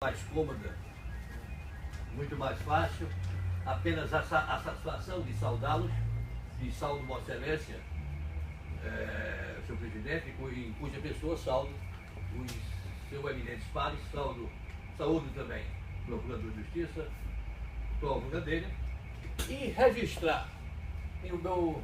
mais cômoda, muito mais fácil, apenas a satisfação de saudá-los, de saldo Vossa Excelência, senhor presidente, em cuja pessoa saldo os seus eminentes pares, saúdo também o Procurador de Justiça, estou à altura dele, e registrar,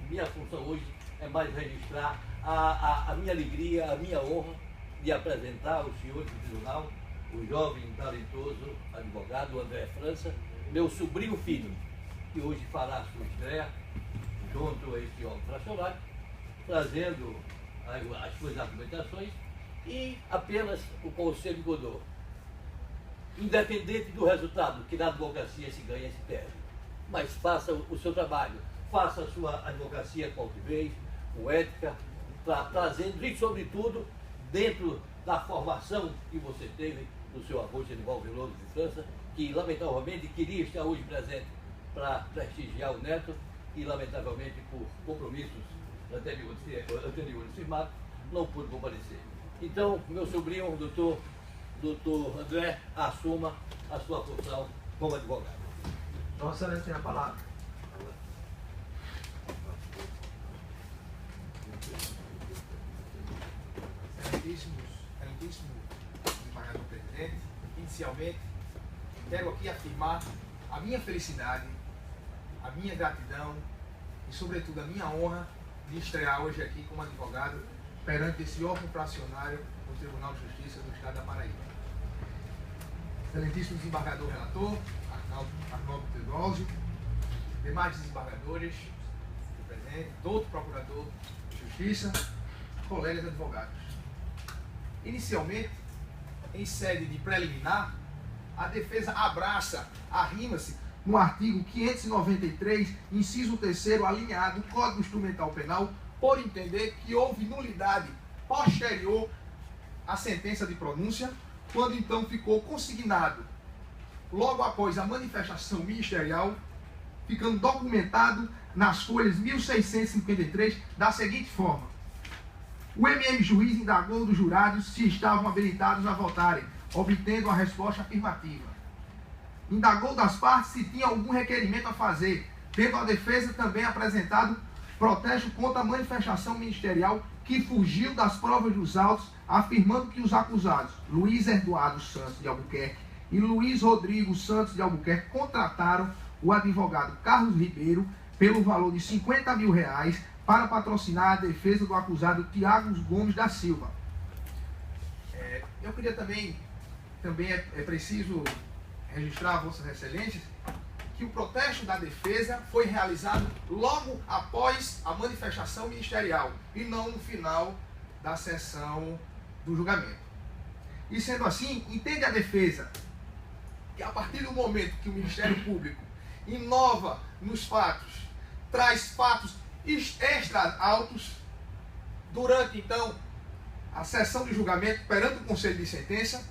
minha função hoje é mais registrar a minha alegria, a minha honra de apresentar aos senhores do tribunal o jovem, talentoso advogado André França, meu sobrinho filho, que hoje fará a sua estreia junto a este órgão fracionário, trazendo as suas argumentações e apenas o conselho Godot. Independente do resultado, que na advocacia se ganha e se perde, mas faça o seu trabalho, faça a sua advocacia com altivez, com ética, trazendo e, sobretudo, dentro da formação que você teve do seu avô Genival Veloso de França, que lamentavelmente queria estar hoje presente para prestigiar o neto e lamentavelmente por compromissos anteriores firmados, não pude comparecer. Então, meu sobrinho, doutor André, assuma a sua função como advogado. Vossa Excelência tem a palavra. Excelentíssimo desembargador presidente, inicialmente quero aqui afirmar a minha felicidade, a minha gratidão e, sobretudo, a minha honra de estrear hoje aqui como advogado perante esse órgão fracionário do Tribunal de Justiça do Estado da Paraíba. Excelentíssimo desembargador relator, Arnaldo Teodósio, demais desembargadores, do presidente, doutor procurador de Justiça, colegas advogados. Inicialmente, em sede de preliminar, a defesa abraça, arrima-se no artigo 593, inciso 3º, alinhado do Código Instrumental Penal, por entender que houve nulidade posterior à sentença de pronúncia, quando então ficou consignado, logo após a manifestação ministerial, ficando documentado nas folhas 1653, da seguinte forma: o MM juiz indagou dos jurados se estavam habilitados a votarem, obtendo a resposta afirmativa. Indagou das partes se tinha algum requerimento a fazer, tendo a defesa também apresentado protesto contra a manifestação ministerial que fugiu das provas dos autos, afirmando que os acusados Luiz Eduardo Santos de Albuquerque e Luiz Rodrigo Santos de Albuquerque contrataram o advogado Carlos Ribeiro pelo valor de R$50 mil para patrocinar a defesa do acusado Tiago Gomes da Silva. Eu queria também é preciso registrar a Vossas Excelências que o protesto da defesa foi realizado logo após a manifestação ministerial e não no final da sessão do julgamento. E sendo assim, entende a defesa que a partir do momento que o Ministério Público inova nos fatos, traz fatos extra-autos, durante então a sessão de julgamento perante o Conselho de Sentença,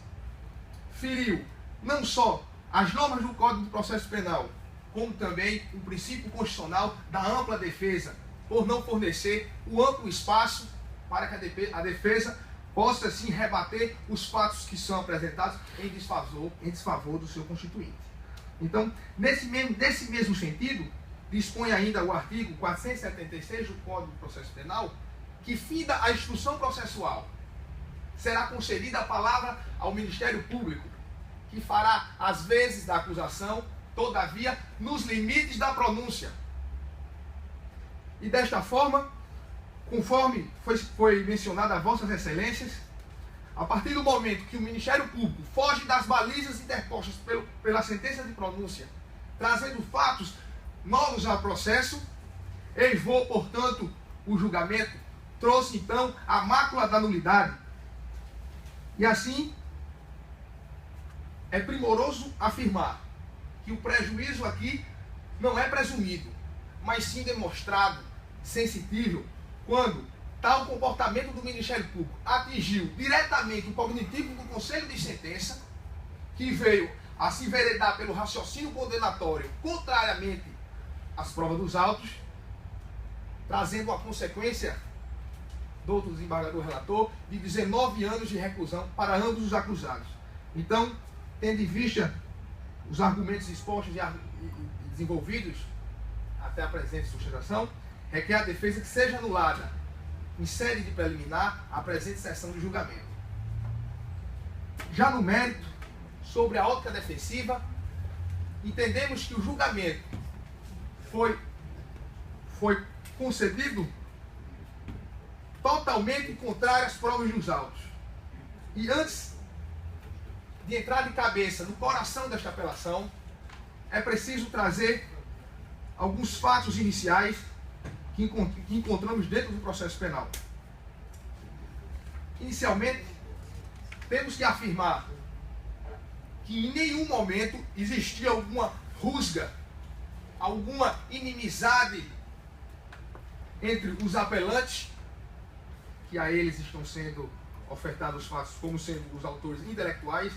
feriu não só as normas do Código de Processo Penal, como também o princípio constitucional da ampla defesa, por não fornecer o amplo espaço para que a defesa possa assim rebater os fatos que são apresentados em desfavor do seu constituinte. Então, nesse mesmo sentido, dispõe ainda o artigo 476 do Código de Processo Penal, que finda a instrução processual. Será concedida a palavra ao Ministério Público, que fará as vezes da acusação, todavia, nos limites da pronúncia. E desta forma, conforme foi mencionado a Vossas Excelências, a partir do momento que o Ministério Público foge das balizas interpostas pela sentença de pronúncia, trazendo fatos novos ao processo, eivou, portanto, o julgamento, trouxe então a mácula da nulidade. E assim, é primoroso afirmar que o prejuízo aqui não é presumido, mas sim demonstrado, sensitível, quando tal comportamento do Ministério Público atingiu diretamente o cognitivo do Conselho de Sentença, que veio a se enveredar pelo raciocínio condenatório contrariamente às provas dos autos, trazendo a consequência, doutor desembargador relator, de 19 anos de reclusão para ambos os acusados. Então, tendo em vista os argumentos expostos e desenvolvidos até a presente sustentação, requer a defesa que seja anulada, em sede de preliminar, a presente sessão de julgamento. Já no mérito, sobre a ótica defensiva, entendemos que o julgamento foi concedido totalmente contrário às provas dos autos. E antes de entrar de cabeça no coração desta apelação, é preciso trazer alguns fatos iniciais que encontramos dentro do processo penal. Inicialmente, temos que afirmar que em nenhum momento existia alguma rusga, alguma inimizade entre os apelantes, que a eles estão sendo ofertados os fatos como sendo os autores intelectuais,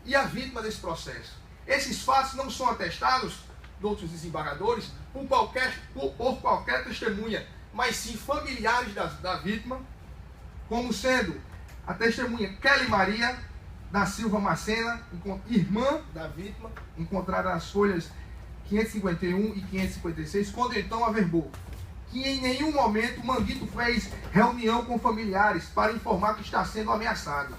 e a vítima desse processo. Esses fatos não são atestados de outros desembargadores por qualquer testemunha, mas sim familiares da vítima, como sendo a testemunha Kelly Maria da Silva Macena, irmã da vítima, encontrada nas folhas 551 e 556, quando então averbou que em nenhum momento Manguito fez reunião com familiares para informar que está sendo ameaçado.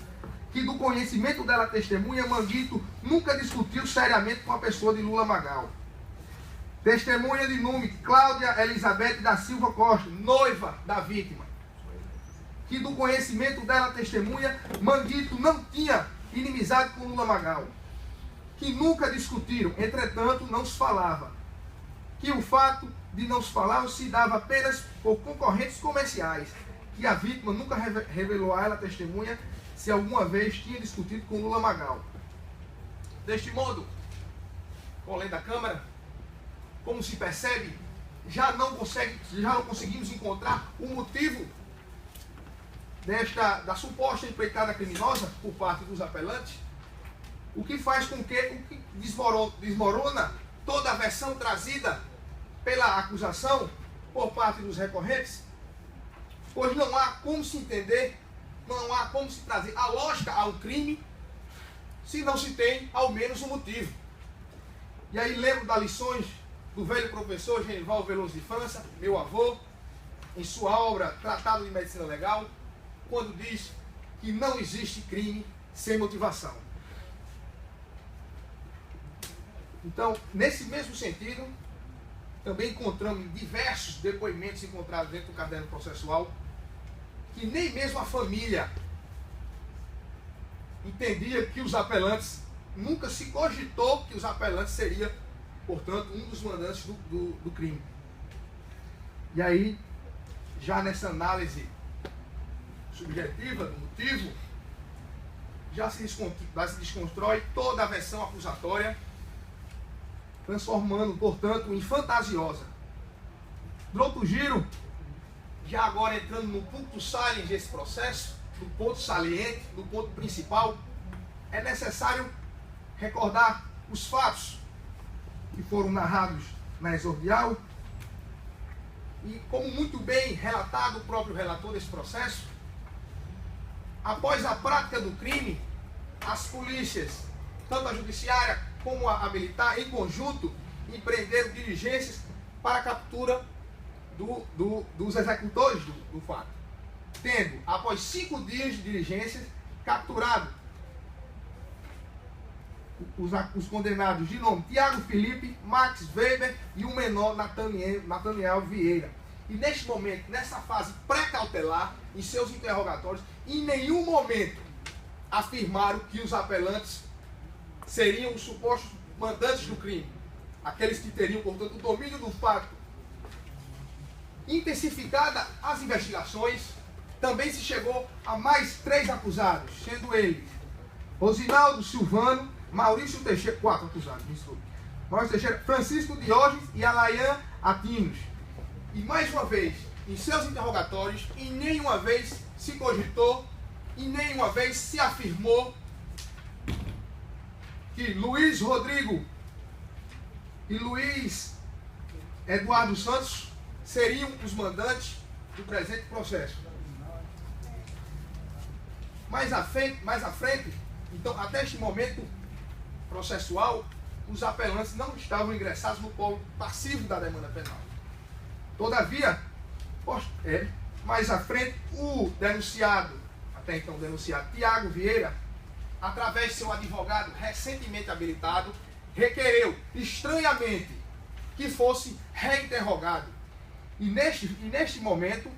Que do conhecimento dela testemunha, Manguito nunca discutiu seriamente com a pessoa de Lula Magal. Testemunha de nome Cláudia Elizabeth da Silva Costa, noiva da vítima. Que do conhecimento dela testemunha, Manguito não tinha inimizade com Lula Magal. Que nunca discutiram, entretanto não se falava. Que o fato de não se falar se dava apenas por concorrentes comerciais. Que a vítima nunca revelou a ela testemunha se alguma vez tinha discutido com Lula Magal. Deste modo, com a lei da Câmara, como se percebe, já não conseguimos encontrar o motivo da suposta empreitada criminosa por parte dos apelantes, o que faz com que desmorona toda a versão trazida pela acusação por parte dos recorrentes, pois não há como se entender, não há como se trazer a lógica ao crime se não se tem ao menos um motivo. E aí lembro das lições do velho professor Genival Veloso de França, meu avô, em sua obra Tratado de Medicina Legal, quando diz que não existe crime sem motivação. Então, nesse mesmo sentido, também encontramos diversos depoimentos encontrados dentro do caderno processual que nem mesmo a família entendia que os apelantes, nunca se cogitou que os apelantes seriam, portanto, um dos mandantes do crime. E aí, já nessa análise subjetiva do motivo, já se desconstrói toda a versão acusatória, transformando, portanto, em fantasiosa. Do outro giro, já agora entrando no ponto saliente desse processo, do ponto saliente, do ponto principal, é necessário recordar os fatos que foram narrados na exordial e, como muito bem relatado o próprio relator desse processo, após a prática do crime, as polícias, tanto a judiciária como a militar, em conjunto, empreenderam diligências para a captura dos executores do fato. Tendo, após 5 dias de diligências, capturado os condenados de nome Tiago Felipe, Max Weber e o menor Nathaniel Vieira. E neste momento, nessa fase pré-cautelar, em seus interrogatórios, em nenhum momento afirmaram que os apelantes seriam os supostos mandantes do crime, aqueles que teriam, portanto, o domínio do fato. Intensificada as investigações, também se chegou a mais 3 acusados, sendo eles Rosinaldo Silvano, Maurício Teixeira, 4 acusados, desculpe, Maurício Teixeira, Francisco Diógenes e Alayan Atinos. E mais uma vez, em seus interrogatórios, em nenhuma vez se cogitou, em nenhuma vez se afirmou que Luiz Rodrigo e Luiz Eduardo Santos seriam os mandantes do presente processo. Mais à frente, então, até este momento, processual, os apelantes não estavam ingressados no polo passivo da demanda penal. Todavia, mais à frente, o denunciado, até então denunciado, Tiago Vieira, através de seu advogado recentemente habilitado, requereu estranhamente que fosse reinterrogado. E neste momento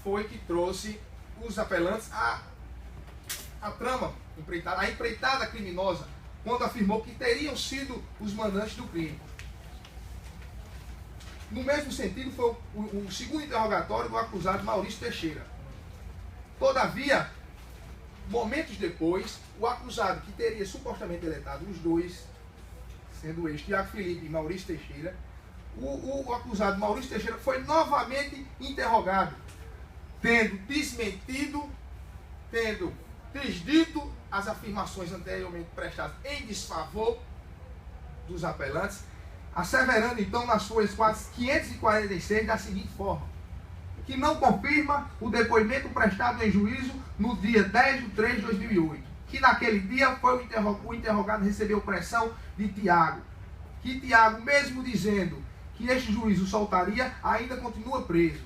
foi que trouxe os apelantes a trama, a empreitada criminosa, quando afirmou que teriam sido os mandantes do crime. No mesmo sentido, foi o segundo interrogatório do acusado Maurício Teixeira. Todavia, momentos depois, o acusado, que teria supostamente deletado os dois, sendo este Tiago Felipe e Maurício Teixeira, o acusado Maurício Teixeira foi novamente interrogado, tendo desmentido, tendo desdito as afirmações anteriormente prestadas em desfavor dos apelantes, asseverando então nas suas 546 da seguinte forma: que não confirma o depoimento prestado em juízo no dia 10/3 de 2008, que naquele dia foi o interrogado recebeu pressão de Tiago, que Tiago, mesmo dizendo que este juízo soltaria, ainda continua preso,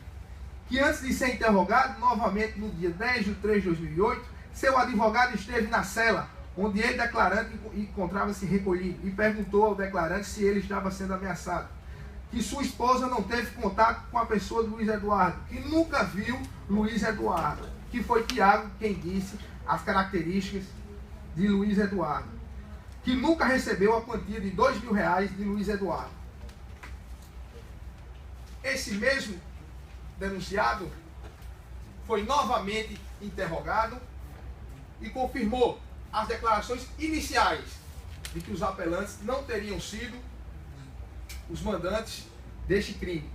que antes de ser interrogado novamente no dia 10/3 de 2008, seu advogado esteve na cela, onde ele, declarante, encontrava-se recolhido, e perguntou ao declarante se ele estava sendo ameaçado, que sua esposa não teve contato com a pessoa de Luiz Eduardo, que nunca viu Luiz Eduardo, que foi Tiago quem disse as características de Luiz Eduardo, que nunca recebeu a quantia de R$2.000 de Luiz Eduardo. Esse mesmo denunciado foi novamente interrogado e confirmou as declarações iniciais de que os apelantes não teriam sido os mandantes deste crime.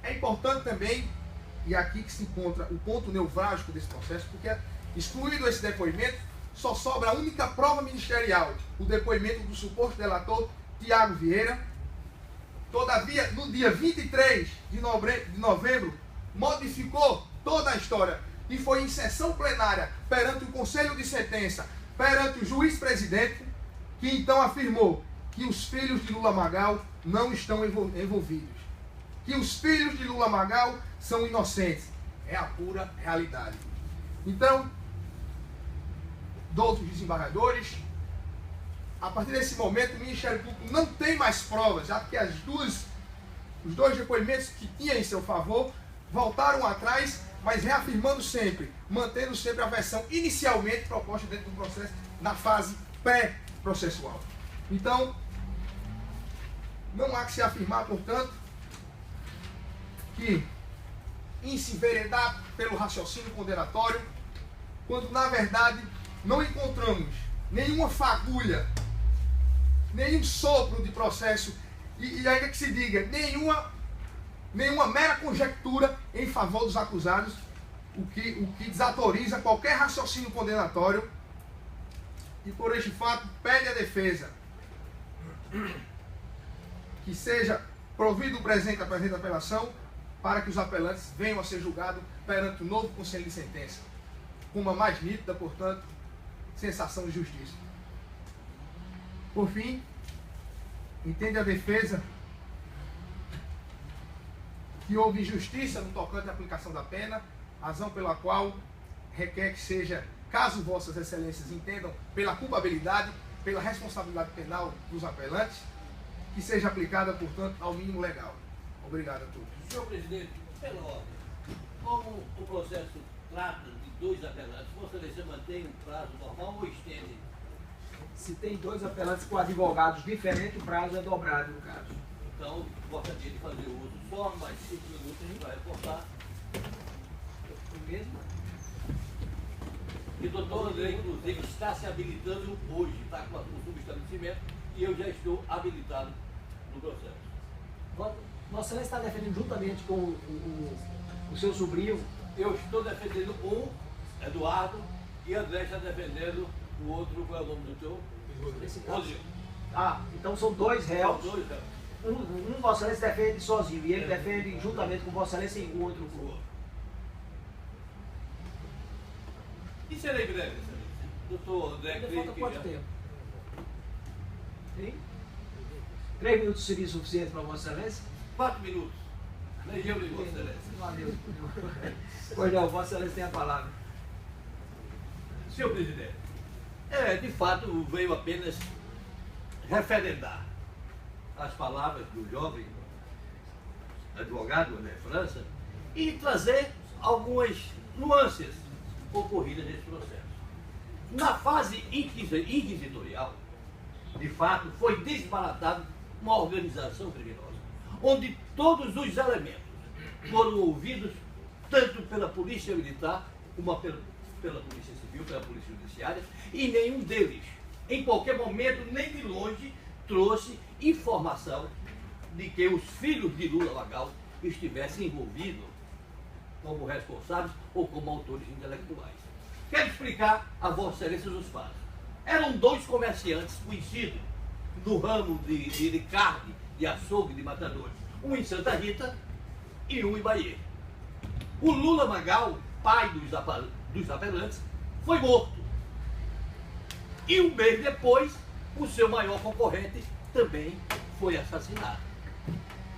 É importante também, e aqui que se encontra o ponto nevrálgico desse processo, porque excluído esse depoimento, só sobra a única prova ministerial, o depoimento do suposto delator Tiago Vieira. Todavia, no dia 23 de novembro, modificou toda a história e foi em sessão plenária perante o Conselho de Sentença, perante o juiz-presidente, que então afirmou que os filhos de Lula Magal não estão envolvidos, que os filhos de Lula Magal são inocentes. É a pura realidade. Então, doutos desembargadores, a partir desse momento o Ministério Público não tem mais provas, já que os dois depoimentos que tinha em seu favor voltaram atrás, mas reafirmando sempre, mantendo sempre a versão inicialmente proposta dentro do processo, na fase pré-processual. Então, não há que se afirmar, portanto, que em se enveredar pelo raciocínio condenatório, quando na verdade não encontramos nenhuma fagulha, nenhum sopro de processo, e ainda que se diga, nenhuma mera conjectura em favor dos acusados, o que desautoriza qualquer raciocínio condenatório, e por este fato pede à defesa que seja provido o presente à presente apelação, para que os apelantes venham a ser julgados perante o novo Conselho de Sentença, com uma mais nítida, portanto, sensação de justiça. Por fim, entende a defesa que houve injustiça no tocante à aplicação da pena, razão pela qual requer que seja, caso vossas excelências entendam, pela culpabilidade, pela responsabilidade penal dos apelantes, que seja aplicada, portanto, ao mínimo legal. Obrigado a todos. Senhor presidente, pela ordem, como o processo trata de dois apelantes, Vossa Excelência mantém um prazo normal ou estende? Se tem dois apelantes com advogados diferentes, o prazo é dobrado no caso. Então, gostaria de fazer uso só mais 5 minutos, a gente vai reportar. O mesmo? E o doutor André, inclusive, está se habilitando hoje, está com o subestabelecimento, e eu já estou habilitado no processo. Vossa Excelência está defendendo juntamente com o seu sobrinho? Eu estou defendendo um, Eduardo, e André está defendendo o outro, qual é o nome do teu? Rodrigo. Ah, então são dois réus. São dois réus. Um Vossa Excelência defende sozinho e ele defende juntamente com Vossa Excelência e o outro grupo. E serei breve, Excelência. doutor André, Ainda creio falta que quanto já... tempo? Hein? 3 minutos seria suficiente para Vossa Excelência? 4 minutos. Nem eu, nem Vossa Excelência. Valeu. Pois não, Vossa Excelência tem a palavra. Senhor presidente, de fato veio apenas referendar as palavras do jovem advogado André França e trazer algumas nuances ocorridas nesse processo. Na fase inquisitorial, de fato, foi desbaratado uma organização criminosa, onde todos os elementos foram ouvidos tanto pela polícia militar como pela polícia civil, pela polícia judiciária, e nenhum deles, em qualquer momento, nem de longe, trouxe informação de que os filhos de Lula Magal estivessem envolvidos como responsáveis ou como autores intelectuais. Quero explicar a Vossa Excelência os fatos. Eram 2 comerciantes conhecidos no ramo de carne, de açougue, de matadores. Um em Santa Rita e um em Bahia. O Lula Magal, pai dos apelantes, foi morto. E um mês depois, o seu maior concorrente também foi assassinado.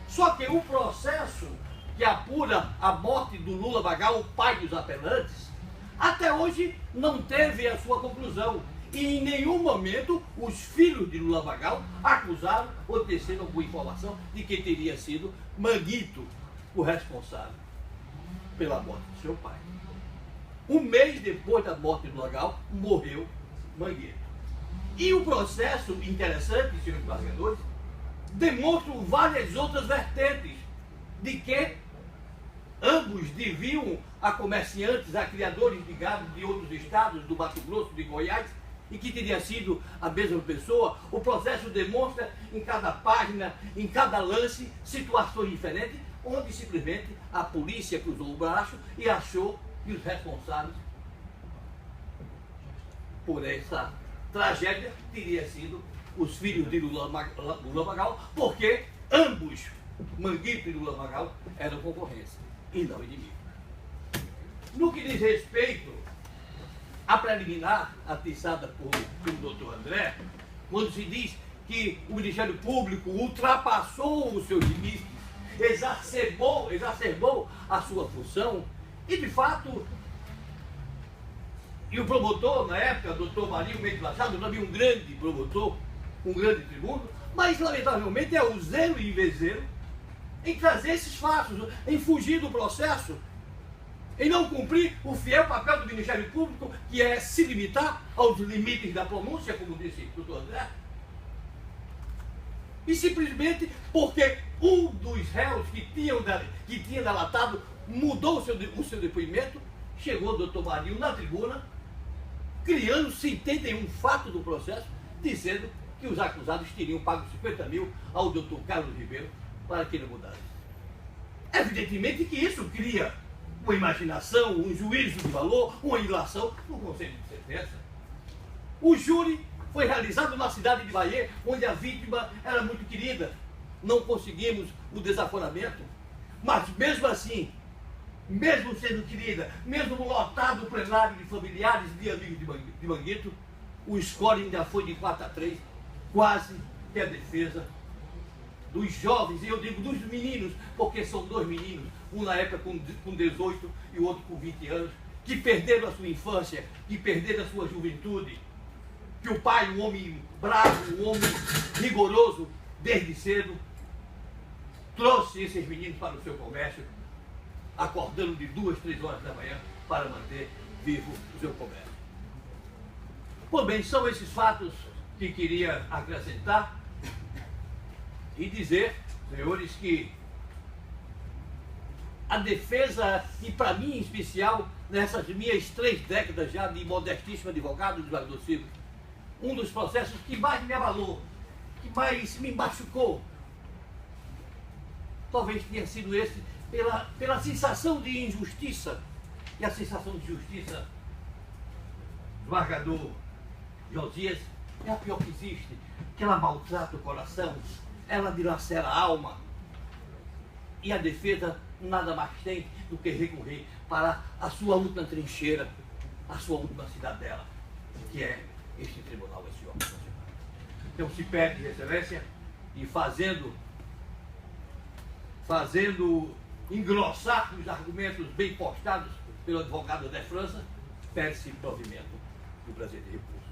Só que o processo que apura a morte do Lula Magal, o pai dos apelantes, até hoje não teve a sua conclusão. E em nenhum momento os filhos de Lula Magal acusaram ou teceram alguma informação de que teria sido Manguito o responsável pela morte do seu pai. Um mês depois da morte do Magal, morreu Manguito. E o processo interessante, senhores embargadores, demonstra várias outras vertentes de que ambos deviam a comerciantes, a criadores de gado de outros estados, do Mato Grosso, de Goiás, e que teria sido a mesma pessoa. O processo demonstra em cada página, em cada lance, situações diferentes, onde simplesmente a polícia cruzou o braço e achou que os responsáveis por essa tragédia teria sido os filhos de Lula Magal, porque ambos, Manguito e Lula Magal, eram concorrência e não inimigo. No que diz respeito à preliminar atiçada pelo doutor André, quando se diz que o Ministério Público ultrapassou os seus limites, exacerbou a sua função, e de fato, e o promotor, na época, o doutor Marinho Mendes Machado, também um grande promotor, um grande tribuno, mas lamentavelmente é o zelo e invezeiro em trazer esses fatos, em fugir do processo, em não cumprir o fiel papel do Ministério Público, que é se limitar aos limites da pronúncia, como disse o doutor André, e simplesmente porque um dos réus que tinha delatado mudou o seu depoimento, chegou o doutor Marinho na tribuna, criando 71 fatos do processo, dizendo que os acusados teriam pago 50 mil ao doutor Carlos Ribeiro para que ele mudasse. Evidentemente que isso cria uma imaginação, um juízo de valor, uma ilação no Conselho de Sentença. O júri foi realizado na cidade de Bahia, onde a vítima era muito querida. Não conseguimos o desaforamento, mas mesmo assim, mesmo sendo querida, mesmo no lotado plenário de familiares e de amigos de Manguito, o score ainda foi de 4-3, quase que a defesa dos jovens, e eu digo dos meninos, porque são 2 meninos, um na época com 18 e o outro com 20 anos, que perderam a sua infância, que perderam a sua juventude, que o pai, um homem bravo, um homem rigoroso, desde cedo, trouxe esses meninos para o seu comércio, acordando de 2, 3 horas da manhã para manter vivo o seu comércio. Pois bem, são esses fatos que queria acrescentar e dizer, senhores, que a defesa, e para mim em especial, nessas minhas 3 décadas já de modestíssimo advogado, desembargador civil, um dos processos que mais me abalou, que mais me machucou, talvez tenha sido esse, pela sensação de injustiça, e a sensação de justiça do desembargador Josias é a pior que existe, que ela maltrata o coração, ela dilacera a alma, e a defesa nada mais tem do que recorrer para a sua última trincheira, a sua última cidadela, que é este tribunal, esse órgão constitucional. Então se pede, Excelência, e fazendo engrossar os argumentos bem postados pelo advogado de França, pede-se provimento do presente recurso.